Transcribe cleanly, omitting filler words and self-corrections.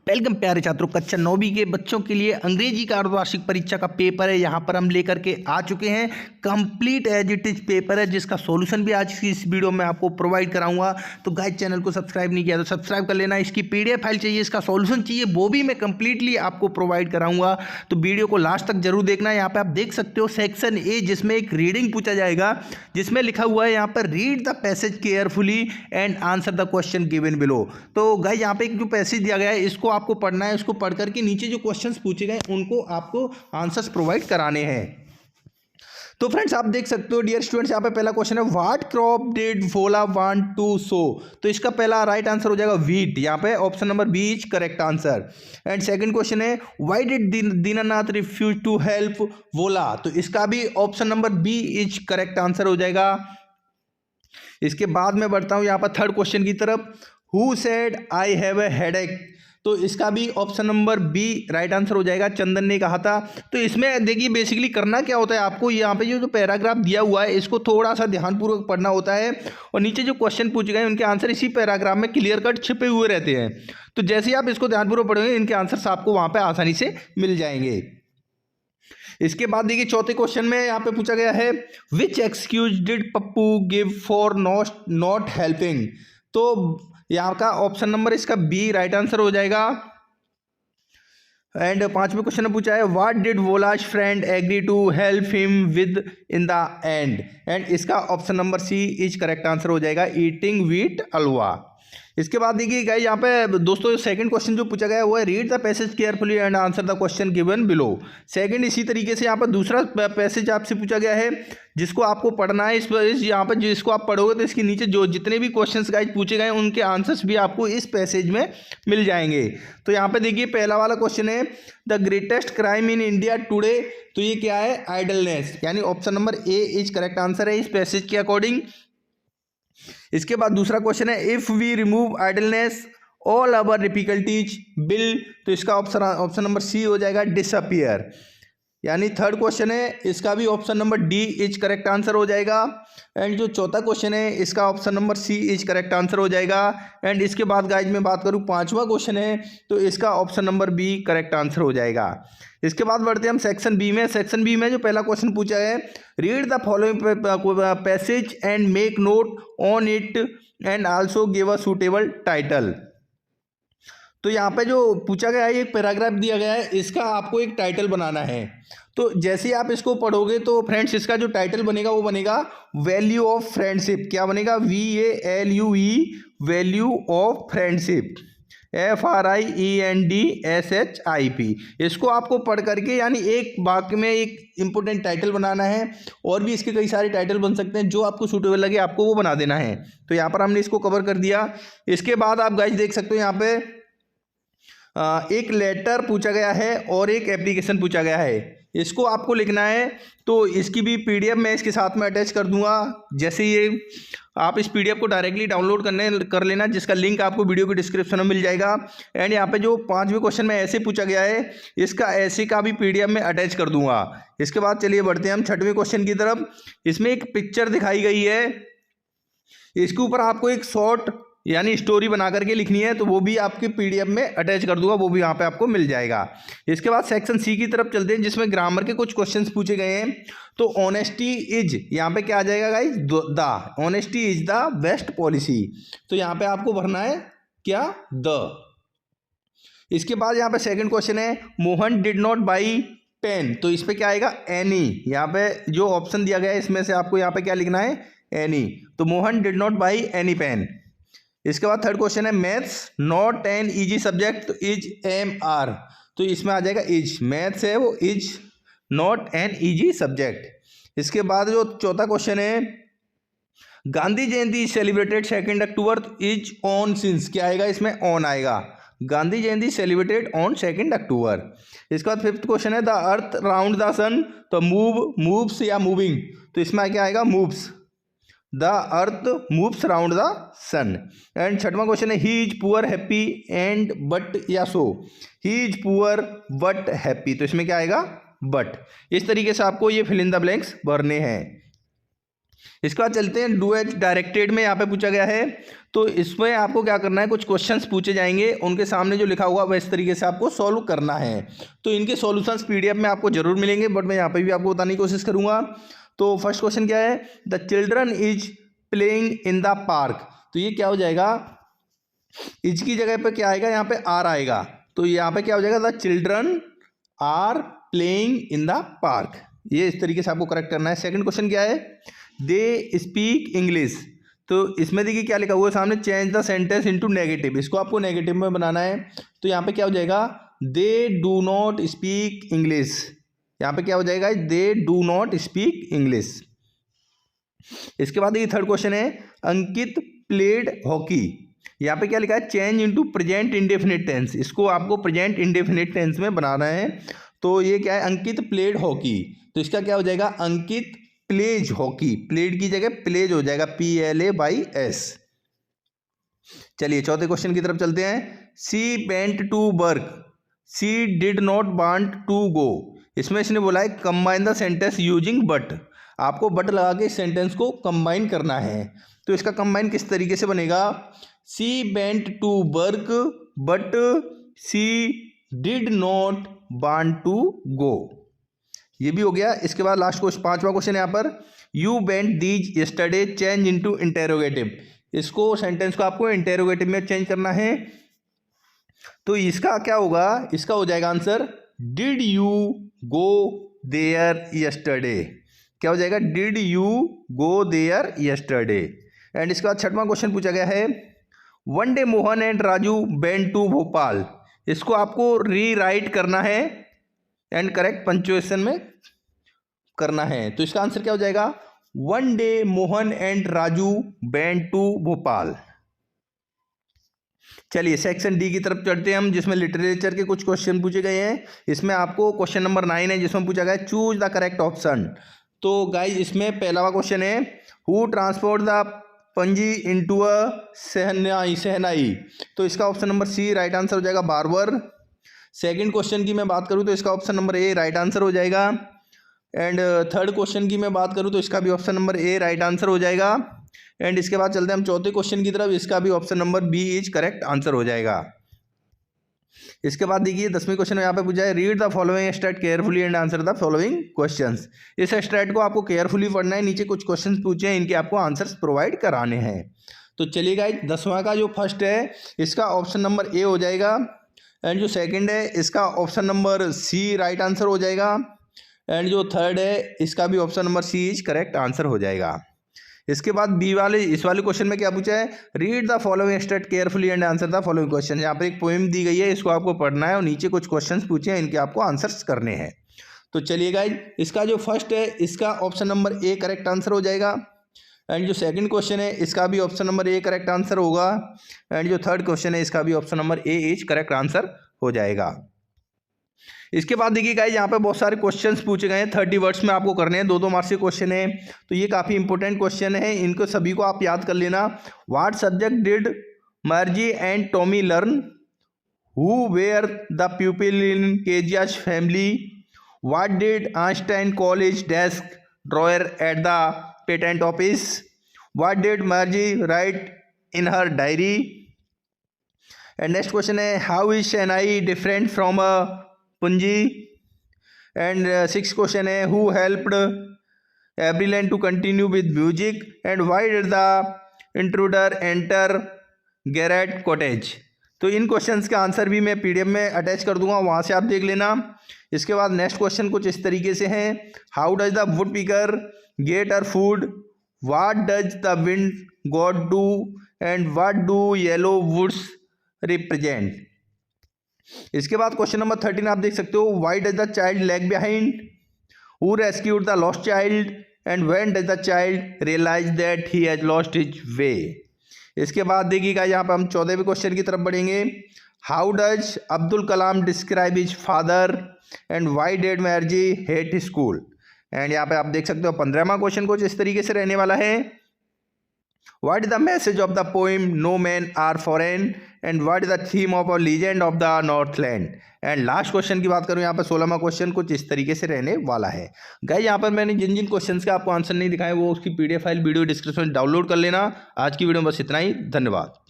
Welcome प्यारे छात्रों, कक्षा 9वीं के बच्चों के लिए अंग्रेजी का अर्धवार्षिक परीक्षा का पेपर है। यहाँ पर हम लेकर के आ चुके हैं। Complete as it is paper है जिसका सॉल्यूशन भी आज की इस वीडियो में आपको प्रोवाइड कराऊंगा। तो गाइस, चैनल को सब्सक्राइब नहीं किया तो सब्सक्राइब कर लेना। इसकी पीडीएफ फाइल चाहिए, इसका सॉल्यूशन चाहिए, वो भी मैं कंप्लीटली आपको प्रोवाइड कराऊंगा। तो वीडियो को लास्ट तक जरूर देखना। यहाँ पे आप देख सकते हो सेक्शन ए, जिसमें एक रीडिंग पूछा जाएगा, जिसमें लिखा हुआ है यहाँ पर read the passage carefully and answer the question given below. तो गाइस, यहाँ पे एक जो पैसेज दिया गया है इसको आपको पढ़ना है। इसको पढ़ करके नीचे जो क्वेश्चंस पूछे गए उनको आपको आंसर्स प्रोवाइड कराने हैं। तो फ्रेंड्स, आप देख सकते हो डियर स्टूडेंट्स, यहाँ पे पहला क्वेश्चन है व्हाट क्रॉप डिड वोला वांट टू सो। तो इसका पहला राइट आंसर हो जाएगा व्हीट। यहाँ पे option number B is correct answer. And second question है why did Dinanath refuse to help Wola. तो इसका भी option number B is correct answer हो जाएगा। इसके बाद मैं बढ़ता हूँ यहाँ पर थर्ड क्वेश्चन की तरफ। Who said I have a headache. तो इसका भी option number B right answer हो जाएगा, चंदन ने कहा था। तो इसमें देखिए बेसिकली करना क्या होता है, आपको यहाँ पे जो पैराग्राफ दिया हुआ है इसको थोड़ा सा ध्यानपूर्वक पढ़ना होता है, और नीचे जो क्वेश्चन पूछे गए उनके आंसर इसी पैराग्राफ में क्लियर कट छिपे हुए रहते हैं। तो जैसे ही आप इसको ध्यानपूर्वक पढ़ेंगे इनके आंसर्स आपको वहाँ पर आसानी से मिल जाएंगे। इसके बाद देखिए चौथे क्वेश्चन में यहाँ पे पूछा गया है which excuse did Pappu give for not helping. तो यहाँ का ऑप्शन नंबर इसका बी राइट आंसर हो जाएगा। एंड पांचवें क्वेश्चन में पूछा है what did Wola's friend agree to help him with in the end. And इसका option number C is correct answer हो जाएगा, ईटिंग व्हीट हलवा। इसके बाद देखिए गाइस, यहाँ पे दोस्तों सेकंड क्वेश्चन जो पूछा गया है वो है read the passage carefully and answer the question given below. Second इसी तरीके से यहाँ पर दूसरा पैसेज आपसे पूछा गया है जिसको आपको पढ़ना है। इस यहाँ पर जिसको आप पढ़ोगे तो इसके नीचे जो जितने भी क्वेश्चंस गाइस पूछे गए उनके आंसर्स भी आपको इस पैसेज में मिल जाएंगे। तो यहाँ पे देखिए पहला वाला क्वेश्चन है the greatest crime in India today. तो ये क्या है, आइडलनेस, यानी option number A is correct answer है इस पैसेज के अकॉर्डिंग। इसके बाद दूसरा क्वेश्चन है if we remove idleness all our difficulties will. तो इसका ऑप्शन नंबर सी हो जाएगा डिसअपियर। यानी थर्ड क्वेश्चन है इसका भी option number D is correct answer हो जाएगा। एंड जो चौथा क्वेश्चन है इसका option number C is correct answer हो जाएगा। एंड इसके बाद गाइज मैं बात करूं पांचवा क्वेश्चन है तो इसका option number B correct answer हो जाएगा। इसके बाद बढ़ते हैं हम सेक्शन बी में। सेक्शन बी में जो पहला क्वेश्चन पूछा है read the following passage and make note on it and also give a suitable title. तो यहाँ पे जो पूछा गया है एक पैराग्राफ दिया गया है, इसका आपको एक टाइटल बनाना है। तो जैसे ही आप इसको पढ़ोगे तो फ्रेंड्स इसका जो टाइटल बनेगा वो बनेगा वैल्यू ऑफ फ्रेंडशिप। क्या बनेगा, VALUE, value of friendship, FRIENDSHIP। इसको आपको पढ़ करके यानी एक वाक्य में एक इंपोर्टेंट टाइटल बनाना है, और भी इसके कई सारे टाइटल बन सकते हैं, जो आपको सूटेबल लगे आपको वो बना देना है। तो यहाँ पर हमने इसको कवर कर दिया। इसके बाद आप गाइस देख सकते हो यहाँ पे एक लेटर पूछा गया है और एक एप्लीकेशन पूछा गया है, इसको आपको लिखना है। तो इसकी भी पीडीएफ मैं इसके साथ में अटैच कर दूंगा। जैसे ये आप इस पीडीएफ को डायरेक्टली डाउनलोड कर लेना, जिसका लिंक आपको वीडियो के डिस्क्रिप्शन में मिल जाएगा। एंड यहाँ पे जो पांचवें क्वेश्चन में ऐसे पूछा गया है इसका ऐसे का भी पीडीएफ में अटैच कर दूंगा। इसके बाद चलिए बढ़ते हैं हम छठवें क्वेश्चन की तरफ। इसमें एक पिक्चर दिखाई गई है, इसके ऊपर आपको एक शॉर्ट यानी स्टोरी बना करके लिखनी है, तो वो भी आपके पीडीएफ में अटैच कर दूंगा, वो भी यहाँ पे आपको मिल जाएगा। इसके बाद सेक्शन सी की तरफ चलते हैं जिसमें ग्रामर के कुछ क्वेश्चंस पूछे गए हैं। तो ऑनेस्टी इज, यहाँ पे क्या आ जाएगा guys, the honesty is the best policy. तो यहाँ पे आपको भरना है क्या, द। इसके बाद यहाँ पे सेकंड क्वेश्चन है Mohan did not buy pen. तो इस पे क्या आएगा, एनी। यहाँ पे जो ऑप्शन दिया गया है इसमें से आपको यहाँ पे क्या लिखना है, एनी। तो Mohan did not buy any pen. इसके बाद थर्ड क्वेश्चन है maths not an easy subject. तो इज MR। तो इसमें आ जाएगा इज, मैथ्स है वो is not an easy subject. इसके बाद जो चौथा क्वेश्चन है गांधी जयंती सेलिब्रेटेड 2 अक्टूबर। तो इज ऑन सिंस, क्या आएगा इसमें, ऑन आएगा। Gandhi Jayanti celebrated on 2 October. इसके बाद फिफ्थ क्वेश्चन है the earth round the sun. तो मूव्स या मूविंग। तो इसमें क्या आएगा, moves. The earth moves round the sun. And छठवां क्वेश्चन है he is poor happy and but या so. He is poor but happy. तो इसमें क्या आएगा, बट। इस तरीके से आपको ये फिल इन द ब्लैंक्स भरने हैं। इसके बाद चलते हैं डू एज डायरेक्टेड में, यहाँ पे पूछा गया है। तो इसमें आपको क्या करना है, कुछ क्वेश्चंस पूछे जाएंगे, उनके सामने जो लिखा हुआ वह इस तरीके से आपको सॉल्व करना है। तो इनके सॉल्यूशंस पीडीएफ में आपको जरूर मिलेंगे, बट मैं यहाँ पे भी आपको बताने की कोशिश करूंगा। तो फर्स्ट क्वेश्चन क्या है, the children is playing in the park. तो ये क्या हो जाएगा, इज की जगह पे क्या आएगा, यहाँ पे आर आएगा, तो यहाँ पे क्या हो जाएगा, the children are playing in the park. ये इस तरीके से आपको करेक्ट करना है। सेकंड क्वेश्चन क्या है, दे स्पीक इंग्लिश। तो इसमें देखिए क्या लिखा हुआ है सामने, change the sentence into negative, इसको आपको नेगेटिव में बनाना है। तो यहाँ पे क्या हो जाएगा, they do not speak English. यहाँ पे क्या हो जाएगा, they do not speak English. इसके बाद ये थर्ड क्वेश्चन है, अंकित प्लेड हॉकी। यहाँ पे क्या लिखा है, change into present indefinite tense, इसको आपको प्रेजेंट इंडेफिनिट टेंस में बनाना है। तो ये क्या है, अंकित प्लेड हॉकी, तो इसका क्या हो जाएगा, अंकित प्लेज हॉकी। प्लेड की जगह प्लेज हो जाएगा, PLAYS। चलिए चौथे क्वेश्चन की तरफ चलते हैं, she went to work, she did not want to go. इसमें इसने बोला है combine the sentence using but, आपको बट लगा के इस सेंटेंस को कंबाइन करना है। तो इसका कंबाइन किस तरीके से बनेगा, she went to work but she did not want to go. ये भी हो गया। इसके बाद लास्ट क्वेश्चन, पांचवा क्वेश्चन यहाँ पर, you went these yesterday change into interrogative. इसको सेंटेंस को आपको इंटेरोगेटिव में चेंज करना है। तो इसका क्या होगा, इसका हो जाएगा answer, did you go there yesterday. क्या हो जाएगा, did you go there yesterday. And इसके बाद छठवां क्वेश्चन पूछा गया है, one day Mohan and Raju went to Bhopal. इसको आपको रीराइट करना है एंड करेक्ट पंक्चुएशन में करना है। तो इसका आंसर क्या हो जाएगा, one day Mohan and Raju went to Bhopal. चलिए सेक्शन डी की तरफ चढ़ते हैं हम, जिसमें लिटरेचर के कुछ क्वेश्चन पूछे गए हैं। इसमें आपको क्वेश्चन नंबर 9 है, जिसमें पूछा गया चूज द करेक्ट ऑप्शन। तो गाइज इसमें पहला क्वेश्चन है, who transport the pungi into a shehnai. तो इसका option number C right answer हो जाएगा, बार्बर। सेकंड क्वेश्चन की मैं बात करूं तो इसका option number A right answer हो जाएगा। एंड थर्ड क्वेश्चन की मैं बात करूं तो इसका भी option number A right answer हो जाएगा। एंड इसके बाद चलते हैं हम चौथे क्वेश्चन की तरफ, इसका भी option number B is correct answer हो जाएगा। इसके बाद देखिए 10वें क्वेश्चन में यहाँ पे पूछा है, read the following state carefully and answer the following questions. इस स्टेट को आपको केयरफुली पढ़ना है, नीचे कुछ क्वेश्चंस पूछे हैं, इनके आपको आंसर्स प्रोवाइड कराने हैं। तो चलिए गाइस 10वां का जो फर्स्ट है इसका ऑप्शन नंबर ए हो जाएगा। एंड जो सेकंड है इसका option number C right answer हो जाएगा। एंड जो थर्ड है इसका भी option number C is correct answer हो जाएगा। इसके बाद बी वाले इस वाले क्वेश्चन में क्या पूछा है, read the following state carefully and answer the following question. यहाँ पर एक पोएम दी गई है, इसको आपको पढ़ना है और नीचे कुछ क्वेश्चंस पूछे हैं, इनके आपको आंसर्स करने हैं। तो चलिए गाइस इसका जो फर्स्ट है इसका option number A correct answer हो जाएगा। एंड जो सेकंड क्वेश्चन है इसका भी option number A correct answer होगा। एंड जो थर्ड क्वेश्चन है इसका भी option number A is correct answer हो जाएगा। इसके बाद देखिए गाइस यहाँ पे बहुत सारे क्वेश्चंस पूछे गए हैं, 30 वर्ड्स में आपको करने हैं, 2-2 मार्क्स के क्वेश्चन है। तो ये काफ़ी इंपॉर्टेंट क्वेश्चन है, इनको सभी को आप याद कर लेना। What subject did Margie and Tommy learn, who were the pupil in Kezia's family, what did Einstein call his desk drawer at the patent office, what did Margie write in her diary. And next question है, how is shehnai different from a punji। And six question है, who helped Evelyn to continue with music and why did the intruder enter Garrett cottage. तो इन questions का answer भी मैं PDF में attach कर दूंगा, वहां से आप देख लेना। इसके बाद नेक्स्ट क्वेश्चन कुछ इस तरीके से हैं, how does the woodpecker get her food, what does the wind god do and what do yellow woods represent. इसके बाद क्वेश्चन नंबर 13 आप देख सकते हो, why does the child lag behind, who rescued the lost child and when does the child realise that he has lost his way. इसके बाद देखिएगा यहाँ पर हम 14वें क्वेश्चन की तरफ बढ़ेंगे, how does Abdul Kalam describe his father and why did Margie hate school. And यहाँ पे आप देख सकते हो 15वां क्वेश्चन कुछ इस तरीके से रहने वाला है, what is the message of the poem no man are foreign and what is the theme of a legend of the northland. एंड लास्ट क्वेश्चन की बात करूँ यहाँ पर 16वां क्वेश्चन कुछ इस तरीके से रहने वाला है। गाइस यहाँ पर मैंने जिन जिन क्वेश्चंस के आपको आंसर नहीं दिखाए वो उसकी PDF फाइल वीडियो डिस्क्रिप्शन में डाउनलोड कर लेना। आज की वीडियो में बस इतना ही, धन्यवाद।